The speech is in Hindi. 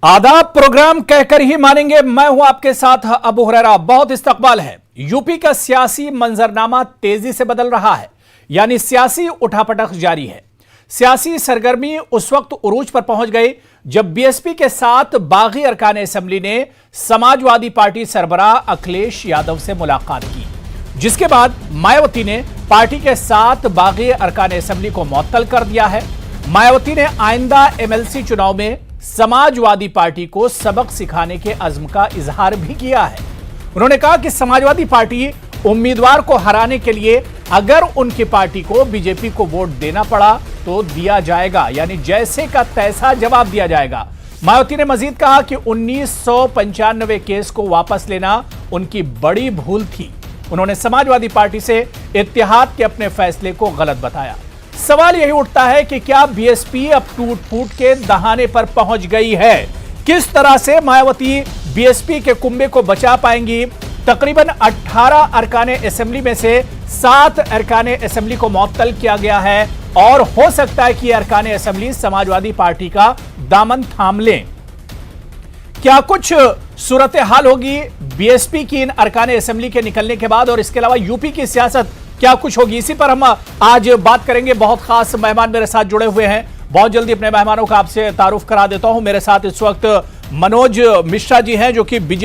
आदाब प्रोग्राम कहकर ही मानेंगे। मैं हूं आपके साथ अबू हुरैरा। बहुत इस्तकबाल है। यूपी का सियासी मंजरनामा तेजी से बदल रहा है, यानी सियासी उठापटक जारी है। सियासी सरगर्मी उस वक्त उरूज पर पहुंच गई जब बीएसपी के साथ बागी अरकान असेंबली ने समाजवादी पार्टी सरबराह अखिलेश यादव से मुलाकात की, जिसके बाद मायावती ने पार्टी के साथ बागी अरकान असेंबली को मुअत्तल कर दिया है। मायावती ने आइंदा एमएलसी चुनाव में समाजवादी पार्टी को सबक सिखाने के अज़्म का इजहार भी किया है। उन्होंने कहा कि समाजवादी पार्टी उम्मीदवार को हराने के लिए अगर उनकी पार्टी को बीजेपी को वोट देना पड़ा तो दिया जाएगा, यानी जैसे का तैसा जवाब दिया जाएगा। मायावती ने मजीद कहा कि 1995 केस को वापस लेना उनकी बड़ी भूल थी। उन्होंने समाजवादी पार्टी से इत्तेहाद के अपने फैसले को गलत बताया। सवाल यही उठता है कि क्या बीएसपी अब टूट फूट के दहाने पर पहुंच गई है? किस तरह से मायावती बीएसपी के कुंबे को बचा पाएंगी? तकरीबन 18 अरकाने असेंबली में से 7 अरकाने असेंबली को मुअत्तल किया गया है और हो सकता है कि अरकाने असेंबली समाजवादी पार्टी का दामन थाम लें। क्या कुछ सूरत हाल होगी बीएसपी की इन अरकाने असेंबली के निकलने के बाद, और इसके अलावा यूपी की सियासत क्या कुछ होगी? इसी पर हम आज बात करेंगे। बहुत खास मेहमान मेरे साथ जुड़े हुए हैं। बहुत जल्दी अपने मेहमानों का आपसे तारुफ करा देता हूं। मेरे साथ इस वक्त मनोज मिश्रा जी हैं, जो कि बीजेपी